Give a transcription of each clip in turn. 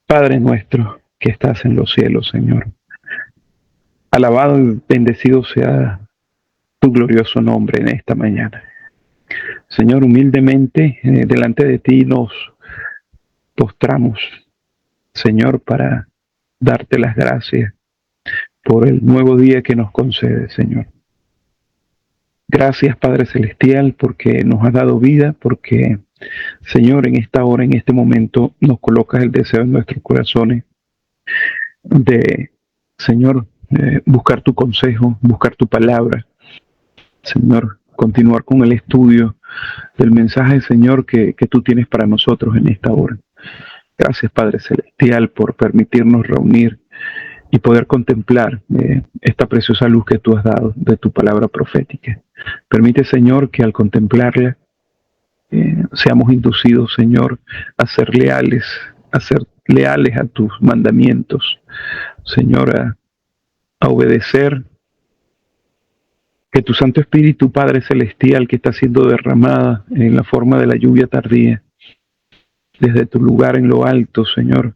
Padre nuestro que estás en los cielos, Señor, alabado y bendecido sea tu glorioso nombre en esta mañana. Señor, humildemente delante de ti nos postramos, Señor, para darte las gracias por el nuevo día que nos concede, Señor. Gracias, Padre Celestial, porque nos has dado vida, porque, Señor, en esta hora, en este momento, nos colocas el deseo en nuestros corazones de, Señor, buscar tu consejo, buscar tu palabra, Señor, continuar con el estudio del mensaje, Señor, que tú tienes para nosotros en esta hora. Gracias, Padre Celestial, por permitirnos reunir y poder contemplar esta preciosa luz que tú has dado de tu palabra profética. Permite, Señor, que al contemplarla seamos inducidos, Señor, a ser leales a tus mandamientos, Señor, a obedecer, que tu Santo Espíritu, Padre Celestial, que está siendo derramada en la forma de la lluvia tardía, desde tu lugar en lo alto, Señor,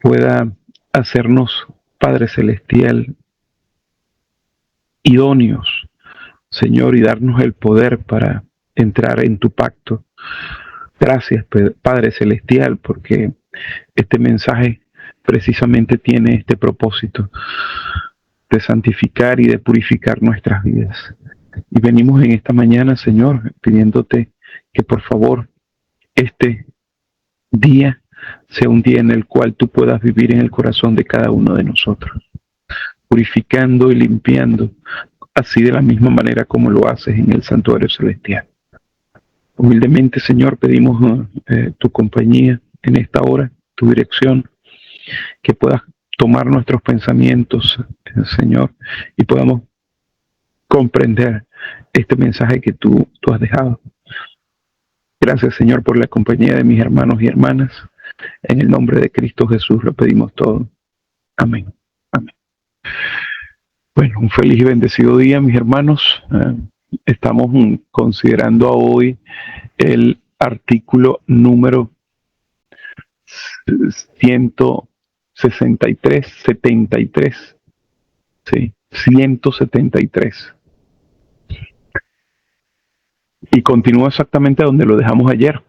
pueda hacernos, Padre Celestial, idóneos, Señor, y darnos el poder para entrar en tu pacto. Gracias, Padre Celestial, porque este mensaje precisamente tiene este propósito de santificar y de purificar nuestras vidas. Y venimos en esta mañana, Señor, pidiéndote que por favor este día sea un día en el cual tú puedas vivir en el corazón de cada uno de nosotros, purificando y limpiando, así de la misma manera como lo haces en el santuario celestial. Humildemente, Señor, pedimos tu compañía en esta hora, tu dirección, que puedas tomar nuestros pensamientos, Señor, y podamos comprender este mensaje que tú has dejado. Gracias, Señor, por la compañía de mis hermanos y hermanas. En el nombre de Cristo Jesús lo pedimos todo. Amén. Amén. Bueno, un feliz y bendecido día, mis hermanos. Estamos considerando hoy el artículo número 163, 73. Sí, 173. Y continúa exactamente donde lo dejamos ayer.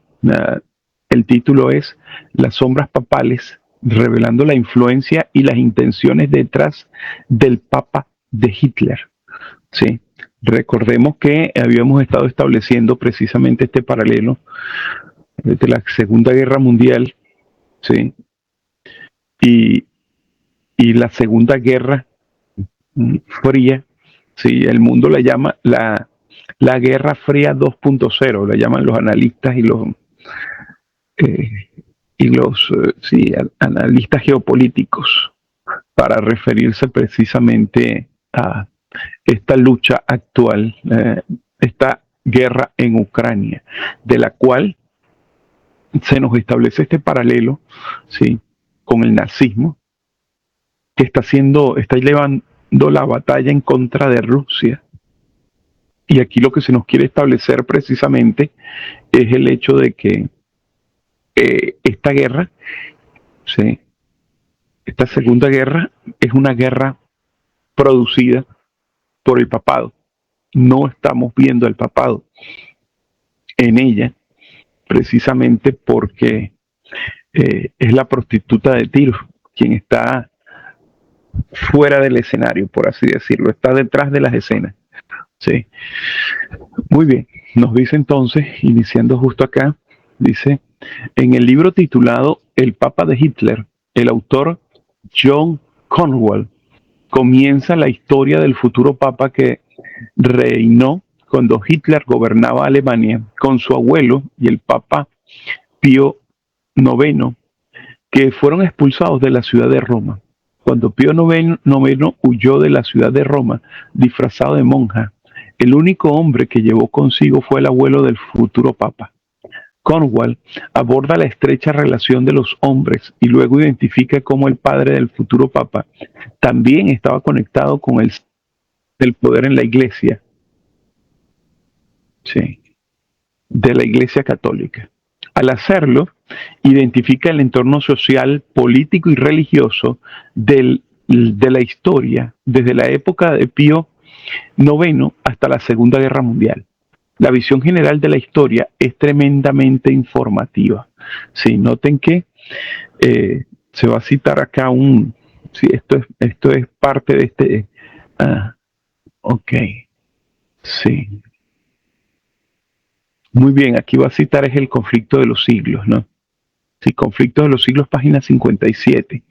El título es Las sombras papales, revelando la influencia y las intenciones detrás del Papa de Hitler. Sí, recordemos que habíamos estado estableciendo precisamente este paralelo desde la Segunda Guerra Mundial, sí, y, y la Segunda Guerra Fría, sí, el mundo la llama la Guerra Fría 2.0, la llaman los analistas eh, sí, analistas geopolíticos, para referirse precisamente a esta lucha actual, esta guerra en Ucrania, de la cual se nos establece este paralelo, sí, con el nazismo, que está llevando la batalla en contra de Rusia. Y aquí lo que se nos quiere establecer precisamente es el hecho de que esta guerra, sí, esta segunda guerra, es una guerra producida por el papado. No estamos viendo el papado en ella, precisamente porque es la prostituta de Tiro quien está fuera del escenario, por así decirlo, está detrás de las escenas. Sí. Muy bien, nos dice entonces, iniciando justo acá, dice, en el libro titulado El Papa de Hitler, el autor John Cornwell comienza la historia del futuro papa que reinó cuando Hitler gobernaba Alemania con su abuelo y el Papa Pío IX, que fueron expulsados de la ciudad de Roma. Cuando Pío IX huyó de la ciudad de Roma, disfrazado de monja, el único hombre que llevó consigo fue el abuelo del futuro papa. Cornwell aborda la estrecha relación de los hombres y luego identifica cómo el padre del futuro papa también estaba conectado con el poder en la iglesia, sí, de la iglesia católica. Al hacerlo, identifica el entorno social, político y religioso de la historia desde la época de Pío IX hasta la Segunda Guerra Mundial. La visión general de la historia es tremendamente informativa. Sí, noten que se va a citar acá sí, esto es parte de este, ok, sí. Muy bien, aquí va a citar es el conflicto de los siglos, ¿no? Sí, conflicto de los siglos, página 57.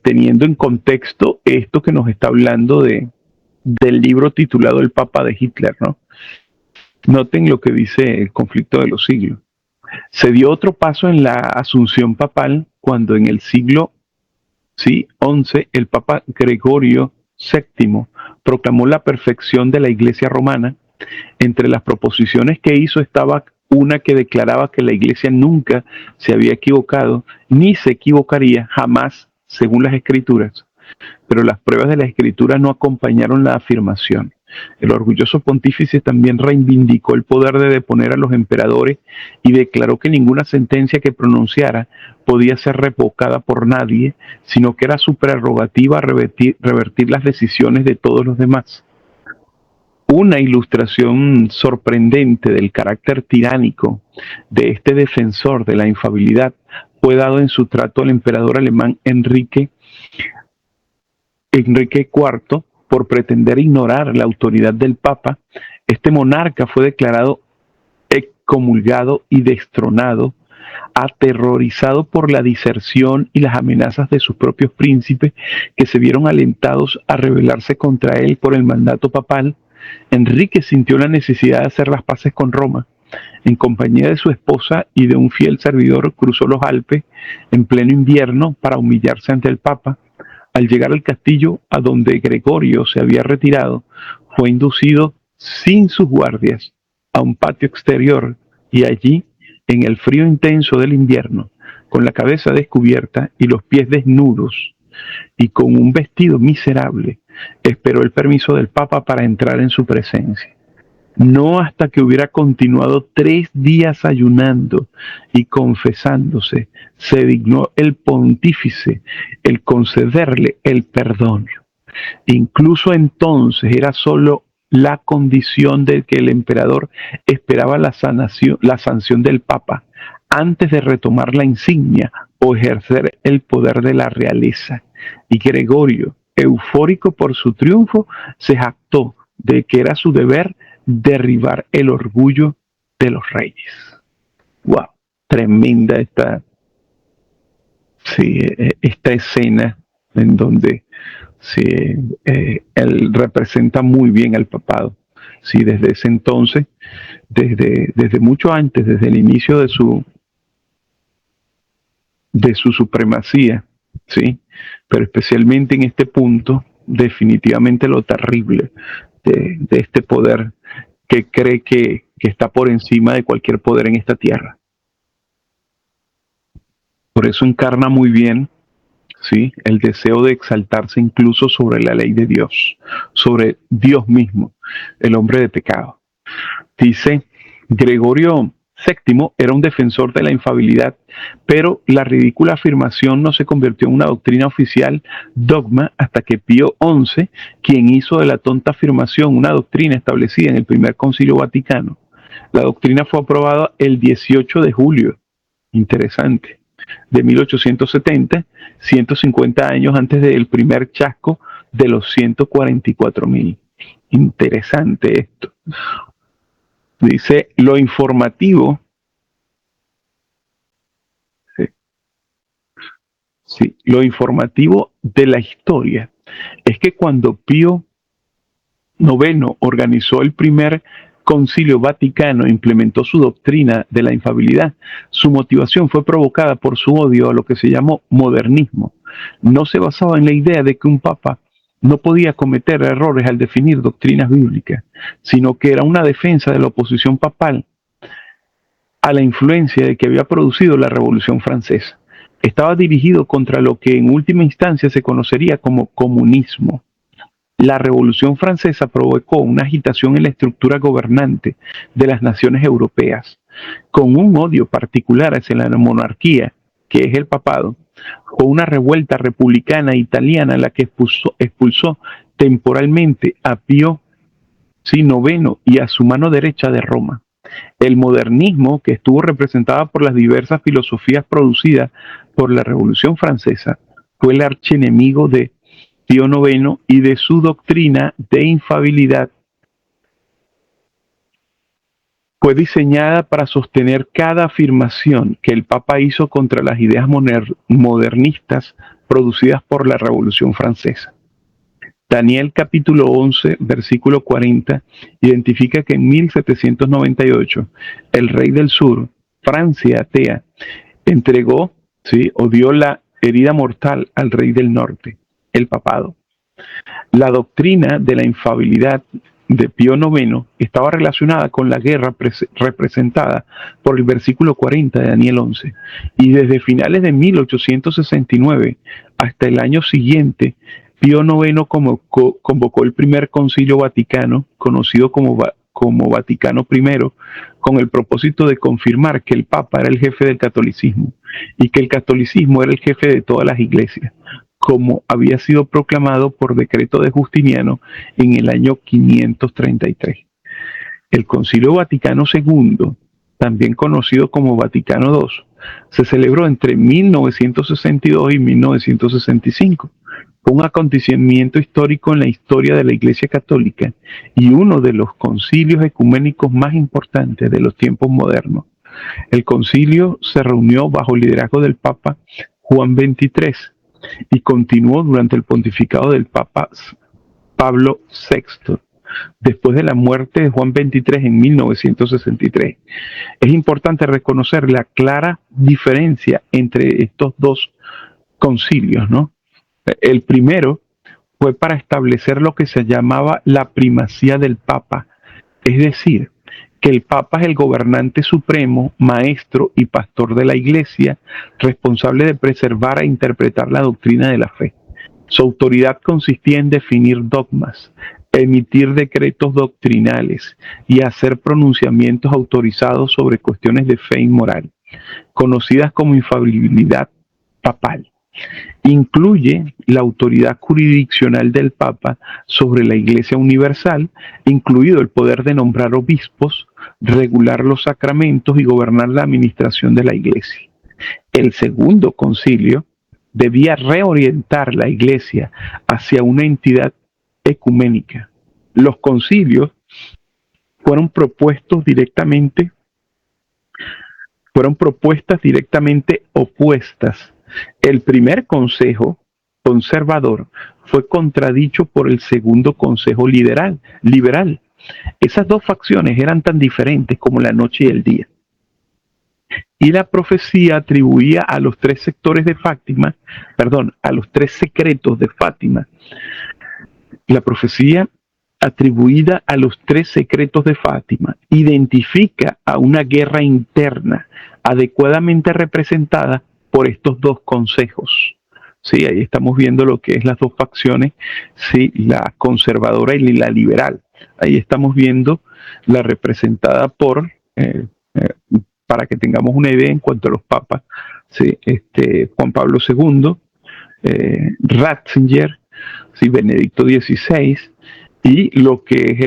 Teniendo en contexto esto que nos está hablando del libro titulado El Papa de Hitler, ¿no? Noten lo que dice el conflicto de los siglos. Se dio otro paso en la asunción papal cuando en el siglo XI el Papa Gregorio VII proclamó la perfección de la Iglesia romana. Entre las proposiciones que hizo estaba una que declaraba que la Iglesia nunca se había equivocado ni se equivocaría jamás según las Escrituras, pero las pruebas de la Escritura no acompañaron la afirmación. El orgulloso pontífice también reivindicó el poder de deponer a los emperadores y declaró que ninguna sentencia que pronunciara podía ser revocada por nadie, sino que era su prerrogativa revertir las decisiones de todos los demás. Una ilustración sorprendente del carácter tiránico de este defensor de la infabilidad fue dado en su trato al emperador alemán Enrique IV por pretender ignorar la autoridad del Papa. Este monarca fue declarado excomulgado y destronado, aterrorizado por la diserción y las amenazas de sus propios príncipes, que se vieron alentados a rebelarse contra él por el mandato papal. Enrique sintió la necesidad de hacer las paces con Roma. En compañía de su esposa y de un fiel servidor, cruzó los Alpes en pleno invierno para humillarse ante el Papa. Al llegar al castillo a donde Gregorio se había retirado, fue inducido sin sus guardias a un patio exterior y allí, en el frío intenso del invierno, con la cabeza descubierta y los pies desnudos y con un vestido miserable, esperó el permiso del Papa para entrar en su presencia. No hasta que hubiera continuado 3 días ayunando y confesándose, se dignó el pontífice el concederle el perdón. Incluso entonces era solo la condición de que el emperador esperaba la sanción del Papa antes de retomar la insignia o ejercer el poder de la realeza. Y Gregorio, eufórico por su triunfo, se jactó de que era su deber derribar el orgullo de los reyes. Wow, tremenda esta escena en donde él representa muy bien al papado. Sí, desde ese entonces, desde mucho antes, desde el inicio de su supremacía, sí, pero especialmente en este punto, definitivamente lo terrible de este poder que cree que está por encima de cualquier poder en esta tierra. Por eso encarna muy bien, ¿sí?, el deseo de exaltarse incluso sobre la ley de Dios, sobre Dios mismo, el hombre de pecado. Dice, Gregorio VII era un defensor de la infabilidad, pero la ridícula afirmación no se convirtió en una doctrina oficial, dogma, hasta que Pío XI, quien hizo de la tonta afirmación una doctrina establecida en el primer Concilio Vaticano. La doctrina fue aprobada el 18 de julio, interesante, de 1870, 150 años antes del primer chasco de los 144.000. Interesante esto. Dice, lo informativo, lo informativo de la historia es que cuando Pío IX organizó el primer Concilio Vaticano e implementó su doctrina de la infabilidad, su motivación fue provocada por su odio a lo que se llamó modernismo. No se basaba en la idea de que un papa no podía cometer errores al definir doctrinas bíblicas, sino que era una defensa de la oposición papal a la influencia de que había producido la Revolución Francesa. Estaba dirigido contra lo que en última instancia se conocería como comunismo. La Revolución Francesa provocó una agitación en la estructura gobernante de las naciones europeas. con un odio particular hacia la monarquía, que es el papado, fue una revuelta republicana italiana la que expulsó temporalmente a Pío noveno y a su mano derecha de Roma. El modernismo, que estuvo representado por las diversas filosofías producidas por la Revolución Francesa, fue el archienemigo de Pío IX y de su doctrina de infabilidad. Fue diseñada para sostener cada afirmación que el Papa hizo contra las ideas modernistas producidas por la Revolución Francesa. Daniel capítulo 11, versículo 40, identifica que en 1798 el rey del sur, Francia atea, entregó, o dio la herida mortal al rey del norte, el papado. La doctrina de la infabilidad de Pío IX estaba relacionada con la guerra representada por el versículo 40 de Daniel 11, y desde finales de 1869 hasta el año siguiente, Pío IX convocó el primer concilio vaticano, conocido como Vaticano I, con el propósito de confirmar que el Papa era el jefe del catolicismo y que el catolicismo era el jefe de todas las iglesias, como había sido proclamado por decreto de Justiniano en el año 533. El Concilio Vaticano II, también conocido como Vaticano II, se celebró entre 1962 y 1965. Un acontecimiento histórico en la historia de la Iglesia Católica y uno de los concilios ecuménicos más importantes de los tiempos modernos. El concilio se reunió bajo el liderazgo del Papa Juan XXIII y continuó durante el pontificado del Papa Pablo VI, después de la muerte de Juan XXIII en 1963. Es importante reconocer la clara diferencia entre estos dos concilios, ¿no? El primero fue para establecer lo que se llamaba la primacía del Papa, es decir, que el Papa es el gobernante supremo, maestro y pastor de la Iglesia, responsable de preservar e interpretar la doctrina de la fe. Su autoridad consistía en definir dogmas, emitir decretos doctrinales y hacer pronunciamientos autorizados sobre cuestiones de fe y moral, conocidas como infalibilidad papal. Incluye la autoridad jurisdiccional del Papa sobre la Iglesia Universal, incluido el poder de nombrar obispos, regular los sacramentos y gobernar la administración de la Iglesia. El segundo concilio debía reorientar la Iglesia hacia una entidad ecuménica. Los concilios fueron propuestas directamente opuestas. El primer consejo conservador fue contradicho por el segundo consejo liberal. Esas dos facciones eran tan diferentes como la noche y el día. Y la profecía atribuía a los tres secretos de Fátima. La profecía atribuida a los tres secretos de Fátima identifica a una guerra interna adecuadamente representada por estos dos consejos. Sí, ahí estamos viendo lo que es las dos facciones, sí, la conservadora y la liberal. Ahí estamos viendo la representada por, para que tengamos una idea en cuanto a los papas, sí, Juan Pablo II, Ratzinger, sí, Benedicto XVI, y lo que es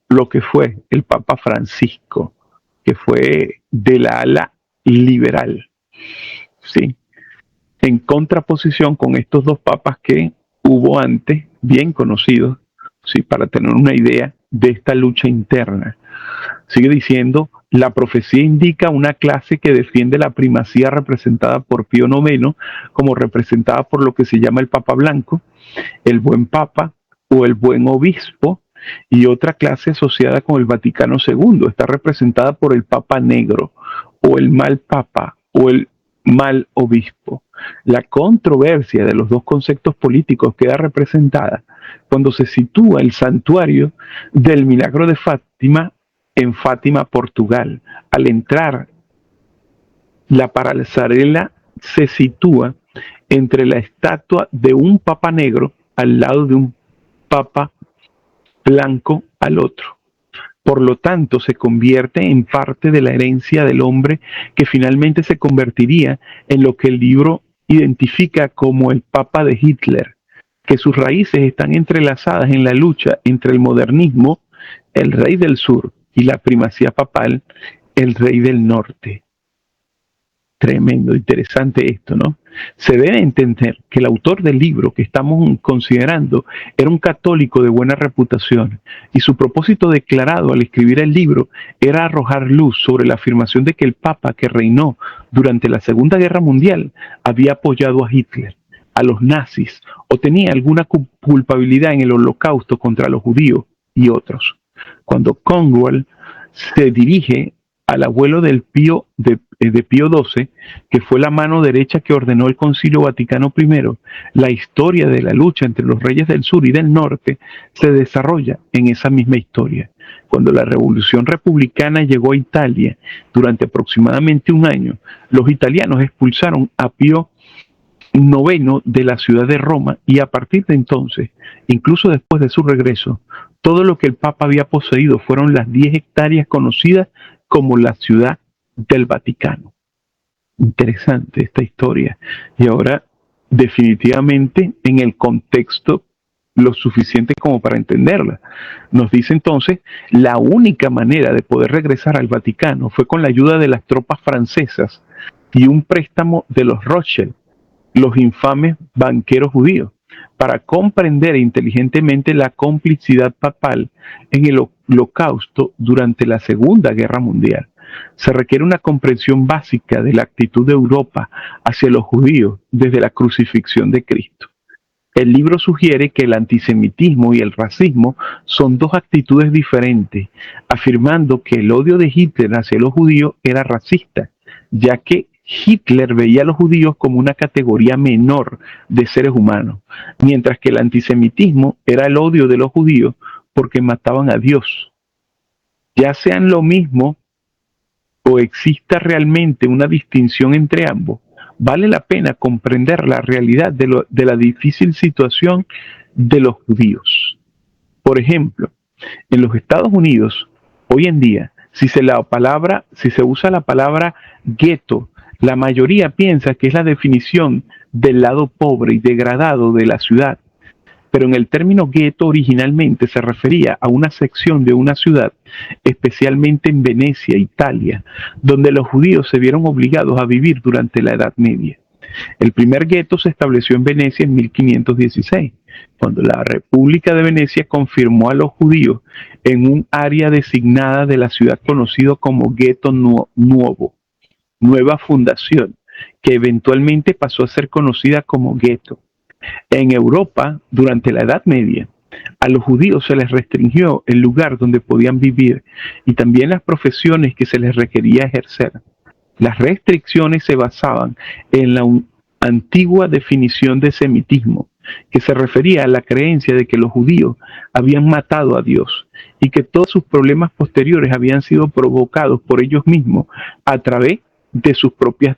lo que fue el Papa Francisco, que fue de la ala liberal. Sí, en contraposición con estos dos papas que hubo antes, bien conocidos, sí, para tener una idea de esta lucha interna. Sigue diciendo, la profecía indica una clase que defiende la primacía representada por Pío IX, como representada por lo que se llama el Papa Blanco, el buen Papa o el buen Obispo, y otra clase asociada con el Vaticano II, está representada por el Papa Negro, o el mal Papa, o el mal obispo. La controversia de los dos conceptos políticos queda representada cuando se sitúa el santuario del Milagro de Fátima en Fátima, Portugal. Al entrar, la pasarela se sitúa entre la estatua de un papa negro al lado de un papa blanco al otro. Por lo tanto, se convierte en parte de la herencia del hombre que finalmente se convertiría en lo que el libro identifica como el Papa de Hitler, que sus raíces están entrelazadas en la lucha entre el modernismo, el rey del sur, y la primacía papal, el rey del norte. Tremendo, interesante esto, ¿no? Se debe entender que el autor del libro que estamos considerando era un católico de buena reputación y su propósito declarado al escribir el libro era arrojar luz sobre la afirmación de que el Papa que reinó durante la Segunda Guerra Mundial había apoyado a Hitler, a los nazis o tenía alguna culpabilidad en el holocausto contra los judíos y otros. Cuando Cromwell se dirige al abuelo de Pío XII, que fue la mano derecha que ordenó el Concilio Vaticano I, la historia de la lucha entre los reyes del sur y del norte se desarrolla en esa misma historia. Cuando la Revolución Republicana llegó a Italia durante aproximadamente un año, los italianos expulsaron a Pío IX de la ciudad de Roma y a partir de entonces, incluso después de su regreso, todo lo que el Papa había poseído fueron las 10 hectáreas conocidas como la ciudad del Vaticano. Interesante esta historia. Y ahora, definitivamente, en el contexto lo suficiente como para entenderla. Nos dice entonces, la única manera de poder regresar al Vaticano fue con la ayuda de las tropas francesas y un préstamo de los Rothschild, los infames banqueros judíos, para comprender inteligentemente la complicidad papal en el holocausto durante la Segunda Guerra Mundial. Se requiere una comprensión básica de la actitud de Europa hacia los judíos desde la crucifixión de Cristo. El libro sugiere que el antisemitismo y el racismo son dos actitudes diferentes, afirmando que el odio de Hitler hacia los judíos era racista, ya que Hitler veía a los judíos como una categoría menor de seres humanos, mientras que el antisemitismo era el odio de los judíos porque mataban a Dios. Ya sean lo mismo o exista realmente una distinción entre ambos, vale la pena comprender la realidad de la difícil situación de los judíos. Por ejemplo, en los Estados Unidos, hoy en día, si se usa la palabra gueto, la mayoría piensa que es la definición del lado pobre y degradado de la ciudad. Pero en el término gueto originalmente se refería a una sección de una ciudad, especialmente en Venecia, Italia, donde los judíos se vieron obligados a vivir durante la Edad Media. El primer gueto se estableció en Venecia en 1516, cuando la República de Venecia confirmó a los judíos en un área designada de la ciudad conocido como Gueto Nuevo, Nueva Fundación, que eventualmente pasó a ser conocida como gueto. En Europa, durante la Edad Media, a los judíos se les restringió el lugar donde podían vivir y también las profesiones que se les requería ejercer. Las restricciones se basaban en la antigua definición de semitismo, que se refería a la creencia de que los judíos habían matado a Dios y que todos sus problemas posteriores habían sido provocados por ellos mismos a través de sus propias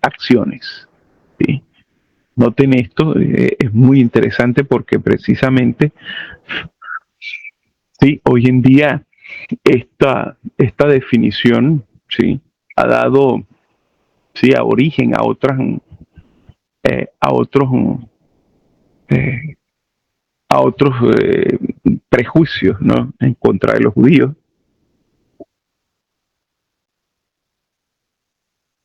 acciones. ¿Sí? Noten esto, es muy interesante porque precisamente, sí, hoy en día esta definición, sí, ha dado, sí, a origen a otros prejuicios, ¿no?, en contra de los judíos.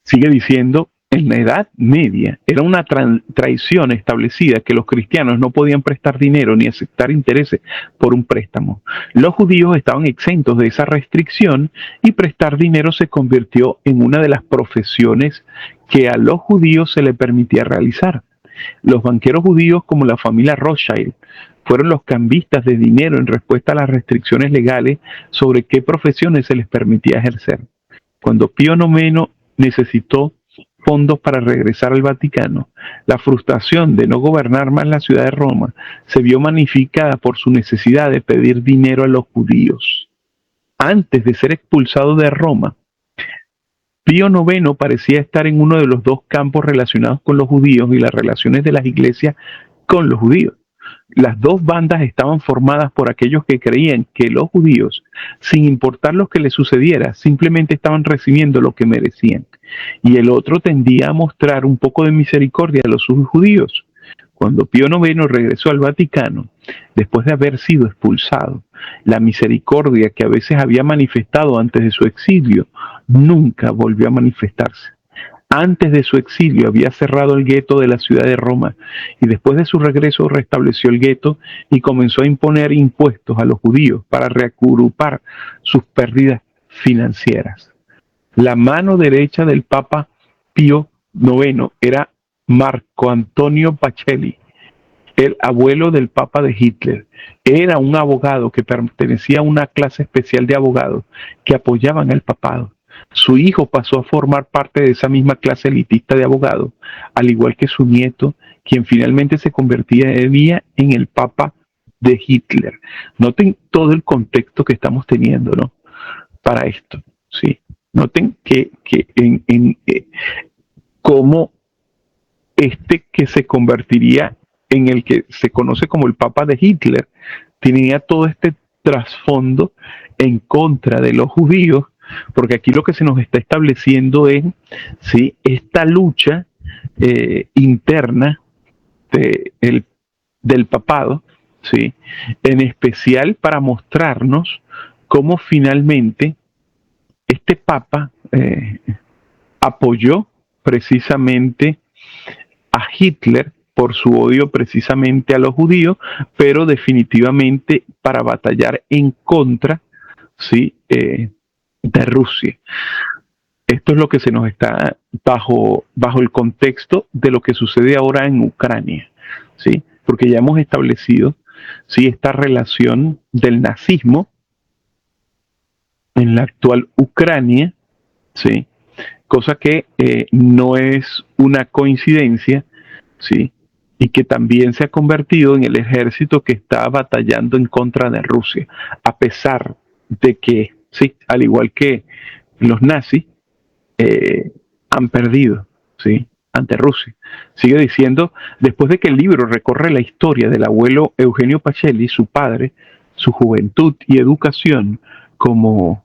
Sigue diciendo, en la Edad Media era una tradición establecida que los cristianos no podían prestar dinero ni aceptar intereses por un préstamo. Los judíos estaban exentos de esa restricción y prestar dinero se convirtió en una de las profesiones que a los judíos se les permitía realizar. Los banqueros judíos, como la familia Rothschild, fueron los cambistas de dinero en respuesta a las restricciones legales sobre qué profesiones se les permitía ejercer. Cuando Pío IX necesitó fondos para regresar al Vaticano, la frustración de no gobernar más la ciudad de Roma se vio magnificada por su necesidad de pedir dinero a los judíos. Antes de ser expulsado de Roma, Pío IX parecía estar en uno de los dos campos relacionados con los judíos y las relaciones de las iglesias con los judíos. Las dos bandas estaban formadas por aquellos que creían que los judíos, sin importar lo que les sucediera, simplemente estaban recibiendo lo que merecían. Y el otro tendía a mostrar un poco de misericordia a los judíos. Cuando Pío IX regresó al Vaticano, después de haber sido expulsado, la misericordia que a veces había manifestado antes de su exilio nunca volvió a manifestarse. Antes de su exilio había cerrado el gueto de la ciudad de Roma y después de su regreso restableció el gueto y comenzó a imponer impuestos a los judíos para reagrupar sus pérdidas financieras. La mano derecha del Papa Pío IX era Marco Antonio Pacelli, el abuelo del Papa de Hitler. Era un abogado que pertenecía a una clase especial de abogados que apoyaban al papado. Su hijo pasó a formar parte de esa misma clase elitista de abogados, al igual que su nieto, quien finalmente se convertiría en el Papa de Hitler. Noten todo el contexto que estamos teniendo, ¿no? Para esto, ¿sí? Noten que cómo que se convertiría en el que se conoce como el Papa de Hitler, tenía todo este trasfondo en contra de los judíos, porque aquí lo que se nos está estableciendo es, ¿sí?, esta lucha interna del papado, ¿sí?, en especial para mostrarnos cómo finalmente este papa apoyó precisamente a Hitler por su odio precisamente a los judíos, pero definitivamente para batallar en contra, ¿sí?, de Rusia. Esto es lo que se nos está bajo el contexto de lo que sucede ahora en Ucrania, ¿sí? Porque ya hemos establecido, ¿sí?, esta relación del nazismo en la actual Ucrania, ¿sí?, cosa que no es una coincidencia, ¿sí?, y que también se ha convertido en el ejército que está batallando en contra de Rusia, a pesar de que, sí, al igual que los nazis, han perdido, ¿sí?, ante Rusia. Sigue diciendo, después de que el libro recorre la historia del abuelo Eugenio Pacelli, su padre, su juventud y educación, como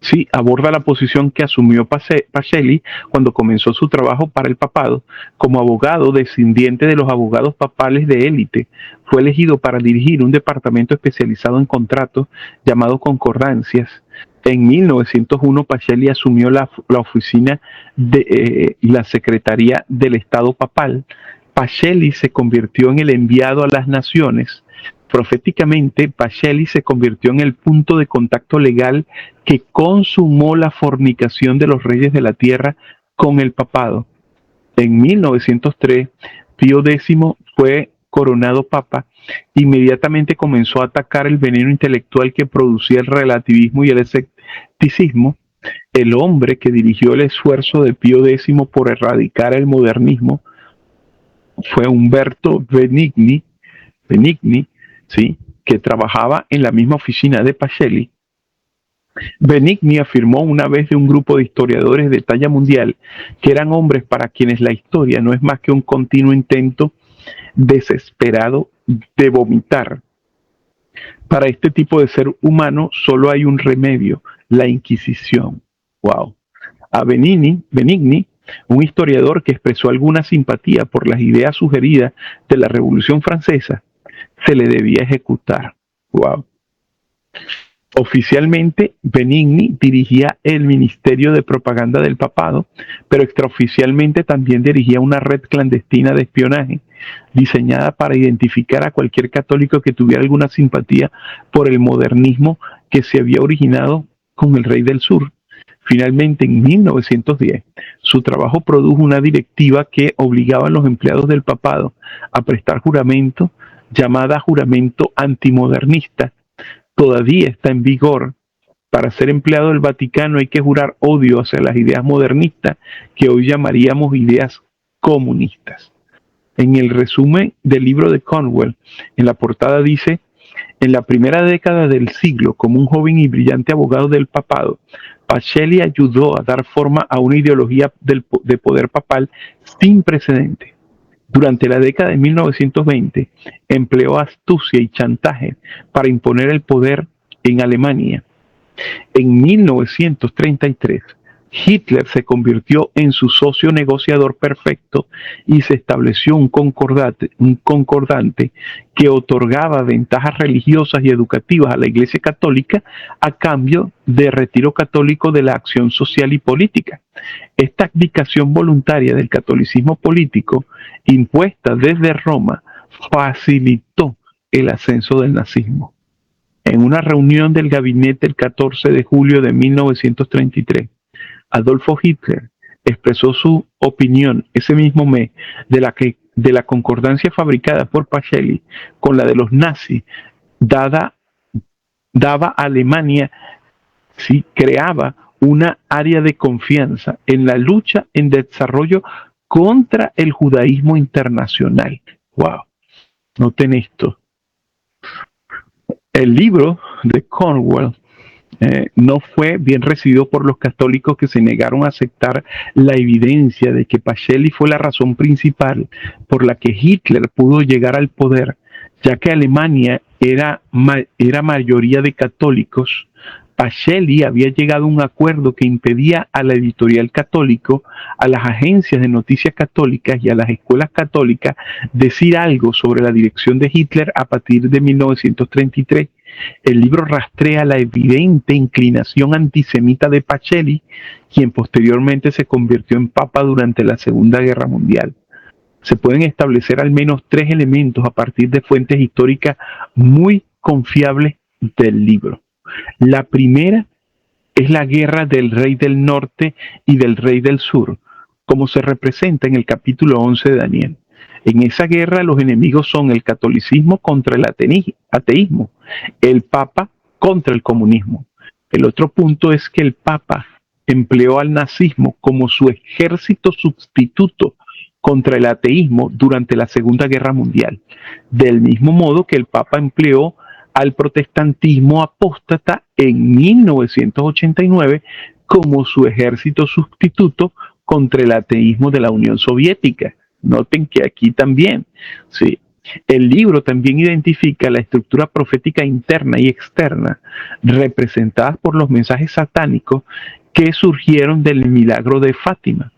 sí, aborda la posición que asumió Pacelli cuando comenzó su trabajo para el papado. Como abogado descendiente de los abogados papales de élite, fue elegido para dirigir un departamento especializado en contratos llamado concordancias. En 1901, Pacelli asumió la oficina de la Secretaría del Estado Papal. Pacelli se convirtió en el enviado a las naciones. Proféticamente, Pacelli se convirtió en el punto de contacto legal que consumó la fornicación de los reyes de la tierra con el papado. En 1903, Pío X fue coronado papa. Inmediatamente comenzó a atacar el veneno intelectual que producía el relativismo y el escepticismo. El hombre que dirigió el esfuerzo de Pío X por erradicar el modernismo fue Umberto Benigni, ¿sí?, que trabajaba en la misma oficina de Pacelli. Benigni afirmó una vez de un grupo de historiadores de talla mundial que eran hombres para quienes la historia no es más que un continuo intento desesperado de vomitar. Para este tipo de ser humano solo hay un remedio, la Inquisición. Wow. A Benigni, un historiador que expresó alguna simpatía por las ideas sugeridas de la Revolución Francesa, se le debía ejecutar. Wow. Oficialmente, Benigni dirigía el Ministerio de Propaganda del Papado, pero extraoficialmente también dirigía una red clandestina de espionaje diseñada para identificar a cualquier católico que tuviera alguna simpatía por el modernismo que se había originado con el rey del sur. Finalmente, en 1910, su trabajo produjo una directiva que obligaba a los empleados del papado a prestar juramento, llamada juramento antimodernista. Todavía está en vigor. Para ser empleado del Vaticano hay que jurar odio hacia las ideas modernistas, que hoy llamaríamos ideas comunistas. En el resumen del libro de Conwell, en la portada dice: en la primera década del siglo, como un joven y brillante abogado del papado, Pacelli ayudó a dar forma a una ideología de poder papal sin precedentes. Durante la década de 1920, empleó astucia y chantaje para imponer el poder en Alemania. En 1933, Hitler se convirtió en su socio negociador perfecto y se estableció un concordante que otorgaba ventajas religiosas y educativas a la Iglesia Católica a cambio de retiro católico de la acción social y política. Esta abdicación voluntaria del catolicismo político, impuesta desde Roma, facilitó el ascenso del nazismo. En una reunión del gabinete el 14 de julio de 1933, Adolfo Hitler expresó su opinión ese mismo mes de la concordancia fabricada por Pacelli con la de los nazis daba a Alemania, ¿sí?, creaba una área de confianza en la lucha en desarrollo contra el judaísmo internacional. ¡Wow! Noten esto. El libro de Cornwell no fue bien recibido por los católicos, que se negaron a aceptar la evidencia de que Pacelli fue la razón principal por la que Hitler pudo llegar al poder, ya que Alemania era mayoría de católicos. Pacelli había llegado a un acuerdo que impedía a la editorial católico, a las agencias de noticias católicas y a las escuelas católicas decir algo sobre la dirección de Hitler a partir de 1933. El libro rastrea la evidente inclinación antisemita de Pacelli, quien posteriormente se convirtió en papa durante la Segunda Guerra Mundial. Se pueden establecer al menos 3 elementos a partir de fuentes históricas muy confiables del libro. La primera es la guerra del rey del norte y del rey del sur, como se representa en el capítulo 11 de Daniel. En esa guerra los enemigos son el catolicismo contra el ateísmo, el papa contra el comunismo. El otro punto es que el papa empleó al nazismo como su ejército sustituto contra el ateísmo durante la Segunda Guerra Mundial, del mismo modo que el papa empleó al protestantismo apóstata en 1989 como su ejército sustituto contra el ateísmo de la Unión Soviética. Noten que aquí también, sí. El libro también identifica la estructura profética interna y externa representadas por los mensajes satánicos que surgieron del milagro de Fátima.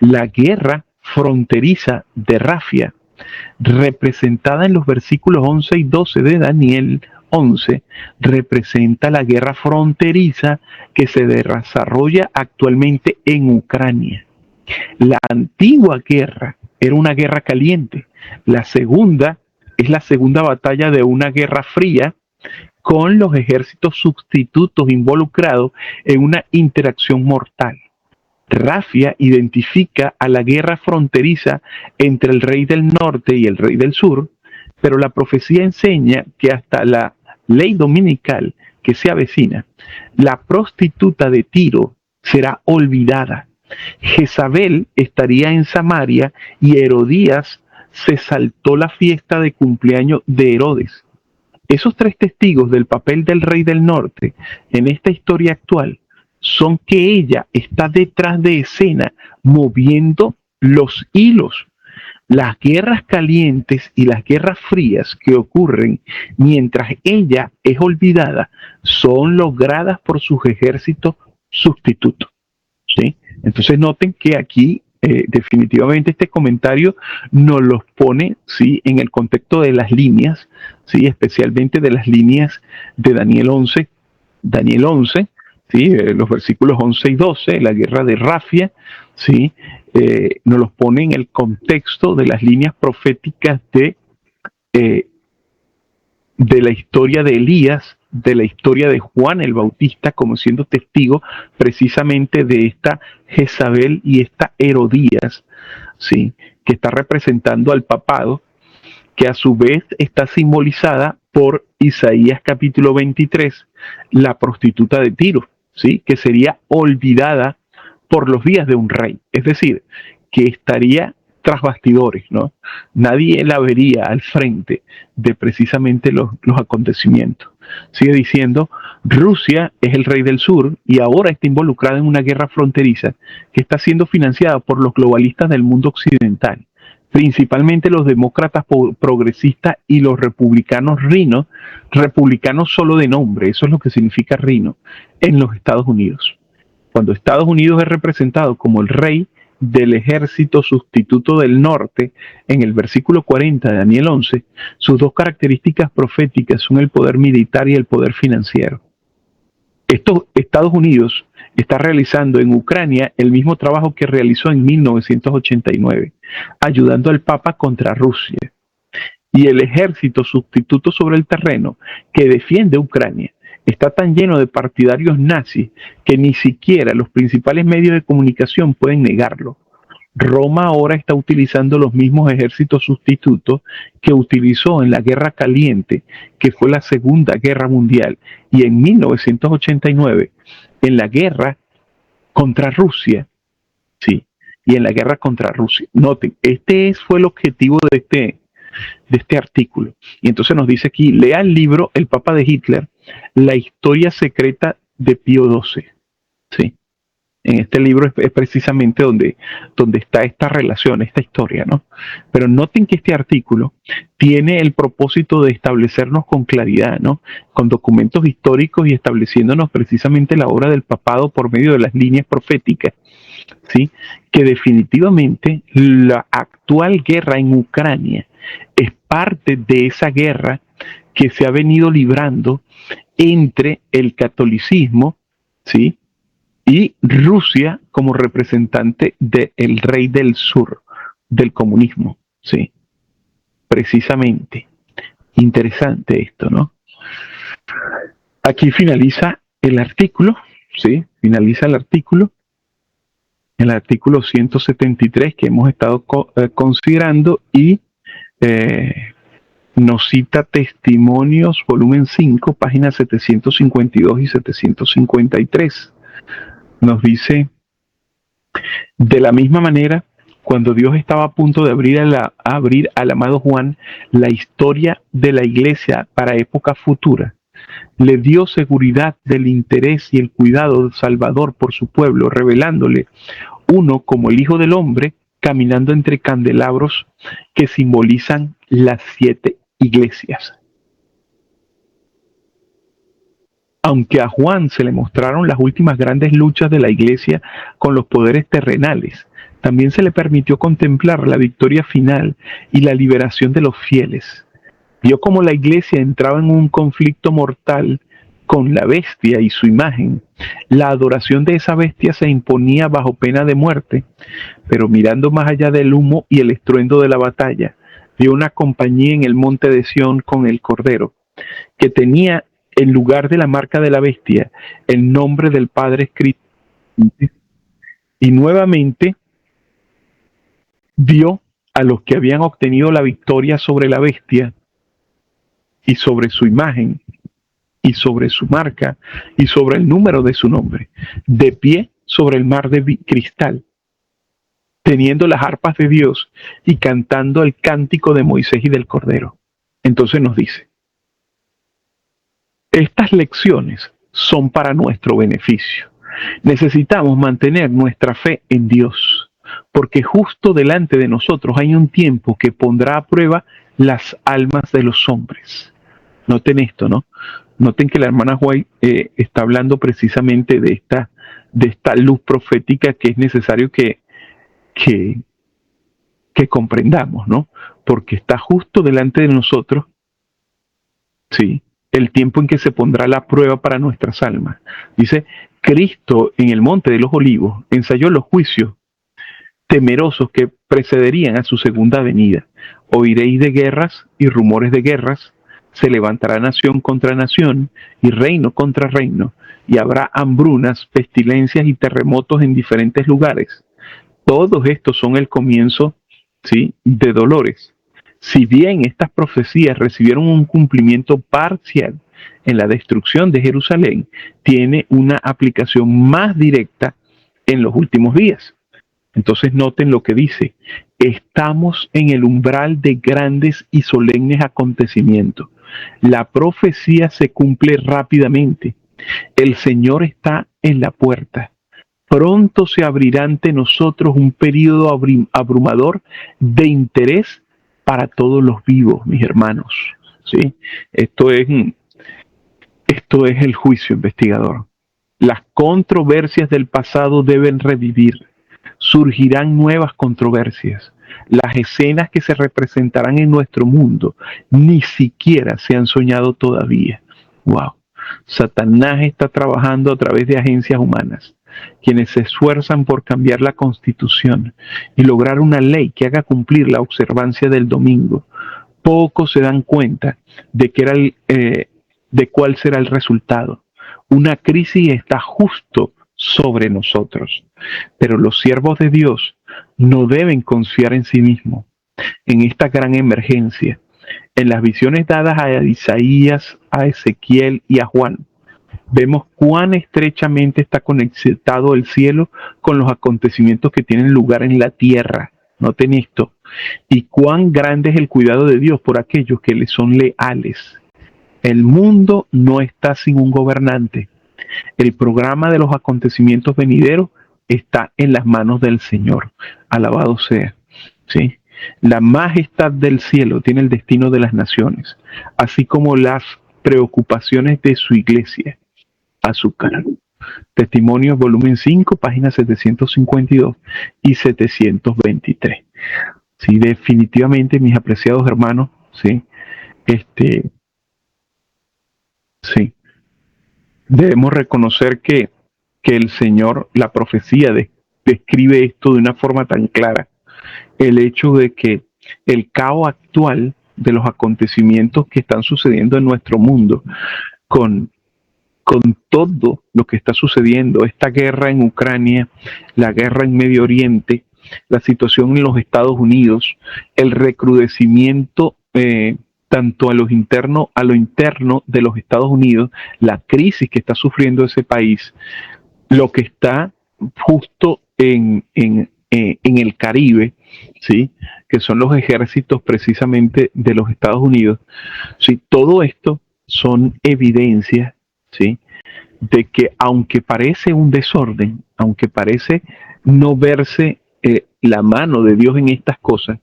La guerra fronteriza de Rafia, representada en los versículos 11 y 12 de Daniel 11, representa la guerra fronteriza que se desarrolla actualmente en Ucrania. La antigua guerra era una guerra caliente. La segunda es la segunda batalla de una guerra fría, con los ejércitos sustitutos involucrados en una interacción mortal. Rafia identifica a la guerra fronteriza entre el rey del norte y el rey del sur, pero la profecía enseña que hasta la ley dominical que se avecina, la prostituta de Tiro será olvidada. Jezabel estaría en Samaria y Herodías se saltó la fiesta de cumpleaños de Herodes. Esos 3 testigos del papel del rey del norte en esta historia actual son que ella está detrás de escena moviendo los hilos. Las guerras calientes y las guerras frías que ocurren mientras ella es olvidada son logradas por sus ejércitos sustitutos, ¿sí? Entonces noten que aquí definitivamente este comentario nos los pone, ¿sí?, en el contexto de las líneas, ¿sí?, especialmente de las líneas de Daniel 11, ¿sí?, los versículos 11 y 12, la guerra de Rafia, ¿sí?, nos los pone en el contexto de las líneas proféticas de la historia de Elías, de la historia de Juan el Bautista, como siendo testigo precisamente de esta Jezabel y esta Herodías, ¿sí?, que está representando al papado, que a su vez está simbolizada por Isaías capítulo 23, la prostituta de Tiro, ¿sí?, que sería olvidada por los días de un rey, es decir, que estaría tras bastidores, ¿no? Nadie la vería al frente de precisamente los acontecimientos. Sigue diciendo, Rusia es el rey del sur y ahora está involucrada en una guerra fronteriza que está siendo financiada por los globalistas del mundo occidental. principalmente los demócratas progresistas y los republicanos rhinos, republicanos solo de nombre, eso es lo que significa rhino, en los Estados Unidos. Cuando Estados Unidos es representado como el rey del ejército sustituto del norte, en el versículo 40 de Daniel 11, sus dos características proféticas son el poder militar y el poder financiero. Estados Unidos está realizando en Ucrania el mismo trabajo que realizó en 1989, ayudando al Papa contra Rusia. Y el ejército sustituto sobre el terreno que defiende Ucrania está tan lleno de partidarios nazis que ni siquiera los principales medios de comunicación pueden negarlo. Roma ahora está utilizando los mismos ejércitos sustitutos que utilizó en la Guerra Caliente, que fue la Segunda Guerra Mundial, y en 1989, en la guerra contra Rusia. Sí, y en la guerra contra Rusia. Noten, fue el objetivo de este artículo. Y entonces nos dice aquí, lea el libro El Papa de Hitler, la historia secreta de Pío XII. ¿Sí? En este libro es precisamente donde está esta relación, esta historia, ¿no? Pero noten que este artículo tiene el propósito de establecernos con claridad, ¿no? Con documentos históricos y estableciéndonos precisamente la obra del papado por medio de las líneas proféticas, ¿sí? Que definitivamente la actual guerra en Ucrania es parte de esa guerra que se ha venido librando entre el catolicismo, ¿sí? Y Rusia como representante del rey del sur, del comunismo, ¿sí? Precisamente. Interesante esto, ¿no? Aquí finaliza el artículo, ¿sí? Finaliza el artículo 173 que hemos estado considerando y nos cita Testimonios, volumen 5, páginas 752 y 753. Nos dice, de la misma manera, cuando Dios estaba a punto de abrir al amado Juan la historia de la iglesia para época futura, le dio seguridad del interés y el cuidado del Salvador por su pueblo, revelándole uno como el Hijo del Hombre, caminando entre candelabros que simbolizan las 7 iglesias. Aunque a Juan se le mostraron las últimas grandes luchas de la iglesia con los poderes terrenales, también se le permitió contemplar la victoria final y la liberación de los fieles. Vio cómo la iglesia entraba en un conflicto mortal con la bestia y su imagen. La adoración de esa bestia se imponía bajo pena de muerte, pero mirando más allá del humo y el estruendo de la batalla, vio una compañía en el monte de Sión con el Cordero, que tenía en lugar de la marca de la bestia el nombre del Padre escrito. Y nuevamente vio a los que habían obtenido la victoria sobre la bestia y sobre su imagen y sobre su marca y sobre el número de su nombre, de pie sobre el mar de cristal, teniendo las arpas de Dios y cantando el cántico de Moisés y del Cordero. Entonces nos dice, estas lecciones son para nuestro beneficio. Necesitamos mantener nuestra fe en Dios, porque justo delante de nosotros hay un tiempo que pondrá a prueba las almas de los hombres. Noten esto, ¿no? Noten que la hermana White está hablando precisamente de esta luz profética que es necesario que comprendamos, ¿no? Porque está justo delante de nosotros, ¿sí? El tiempo en que se pondrá la prueba para nuestras almas. Dice, Cristo en el monte de los olivos ensayó los juicios temerosos que precederían a su segunda venida. Oiréis de guerras y rumores de guerras, se levantará nación contra nación y reino contra reino, y habrá hambrunas, pestilencias y terremotos en diferentes lugares. Todos estos son el comienzo, ¿sí?, de dolores. Si bien estas profecías recibieron un cumplimiento parcial en la destrucción de Jerusalén, tiene una aplicación más directa en los últimos días. Entonces noten lo que dice, estamos en el umbral de grandes y solemnes acontecimientos. La profecía se cumple rápidamente. El Señor está en la puerta. pronto se abrirá ante nosotros un periodo abrumador de interés para todos los vivos, mis hermanos. ¿Sí? Esto es, esto es el juicio investigador. Las controversias del pasado deben revivir. Surgirán nuevas controversias. Las escenas que se representarán en nuestro mundo ni siquiera se han soñado todavía. Wow. Satanás está trabajando a través de agencias humanas, quienes se esfuerzan por cambiar la Constitución y lograr una ley que haga cumplir la observancia del domingo. Pocos se dan cuenta de que de cuál será el resultado. Una crisis está justo sobre nosotros, pero los siervos de Dios no deben confiar en sí mismos. En esta gran emergencia, en las visiones dadas a Isaías, a Ezequiel y a Juan, vemos cuán estrechamente está conectado el cielo con los acontecimientos que tienen lugar en la tierra. Noten esto. Y cuán grande es el cuidado de Dios por aquellos que le son leales. El mundo no está sin un gobernante. El programa de los acontecimientos venideros está en las manos del Señor. Alabado sea. ¿Sí? La majestad del cielo tiene el destino de las naciones, así como las preocupaciones de su iglesia a su cargo. Testimonios, volumen 5, páginas 752 y 723. Sí, definitivamente, mis apreciados hermanos, sí, sí, debemos reconocer que el Señor, la profecía describe esto de una forma tan clara. El hecho de que el caos actual de los acontecimientos que están sucediendo en nuestro mundo, con todo lo que está sucediendo, esta guerra en Ucrania, la guerra en Medio Oriente, la situación en los Estados Unidos, el recrudecimiento tanto a lo interno de los Estados Unidos, la crisis que está sufriendo ese país, lo que está justo en el Caribe, ¿sí? Que son los ejércitos precisamente de los Estados Unidos. ¿Sí? Todo esto son evidencias, ¿sí? De que aunque parece un desorden, aunque parece no verse la mano de Dios en estas cosas,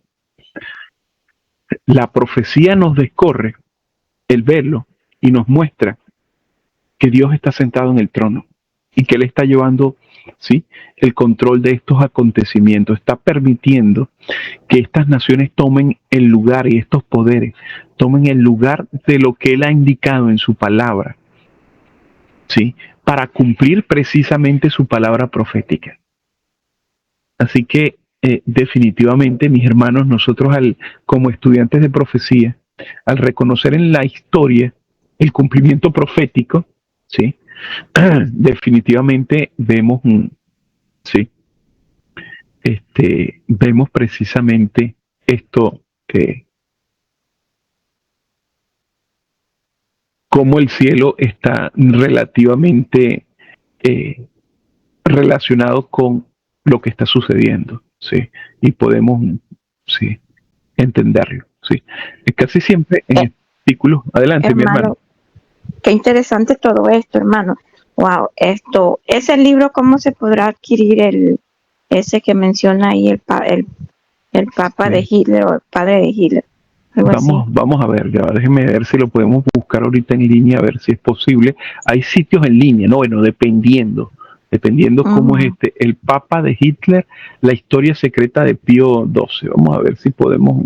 la profecía nos descorre el velo y nos muestra que Dios está sentado en el trono y que Él está llevando, ¿sí?, el control de estos acontecimientos, está permitiendo que estas naciones tomen el lugar y estos poderes tomen el lugar de lo que Él ha indicado en su palabra, ¿sí?, para cumplir precisamente su palabra profética. Así que definitivamente, mis hermanos, nosotros como estudiantes de profecía, al reconocer en la historia el cumplimiento profético, ¿sí?, definitivamente vemos sí, vemos precisamente esto, cómo el cielo está relativamente relacionado con lo que está sucediendo, sí, y podemos, sí, entenderlo, sí. Casi siempre en artículos, adelante, hermano, mi hermano. Qué interesante todo esto, hermano. Wow, ese libro, ¿cómo se podrá adquirir ese que menciona ahí el Papa de Hitler o el padre de Hitler? Vamos a ver, ya, déjenme ver si lo podemos buscar ahorita en línea, a ver si es posible. Hay sitios en línea, no, bueno, dependiendo cómo es el Papa de Hitler, la historia secreta de Pío XII. Vamos a ver si podemos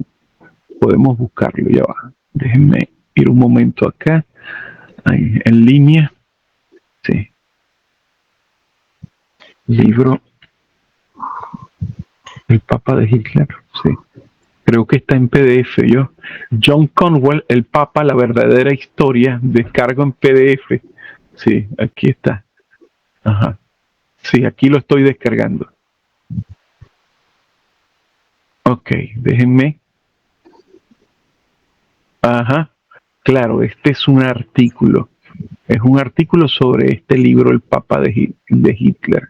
buscarlo, ya va. Déjenme ir un momento acá, ahí, en línea. Sí. Libro El Papa de Hitler, sí. Creo que está en PDF, John Conwell, el Papa, la verdadera historia, descargo en PDF. Sí, aquí está. Ajá. Sí, aquí lo estoy descargando. Ok, déjenme. Ajá. Claro, este es un artículo. Es un artículo sobre este libro, El Papa de Hitler.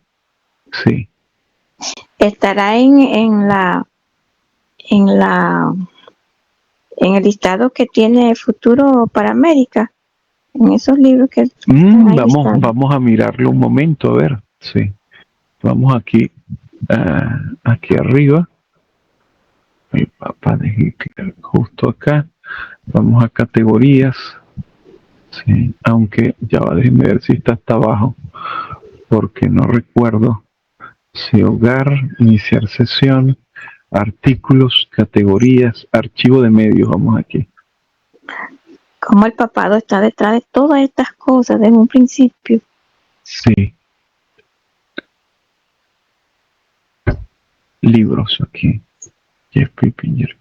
Sí. Estará en el listado que tiene Futuro para América, en esos libros que vamos a mirarlo un momento, a ver. Sí. Vamos aquí, aquí arriba, el Papa de Hitler, justo acá. Vamos a categorías, sí, aunque ya va, déjenme ver si está hasta abajo, porque no recuerdo si hogar, iniciar sesión, artículos, categorías, archivo de medios, vamos aquí. Cómo el papado está detrás de todas estas cosas desde un principio. Sí. Libros aquí. Jeff Pipinger.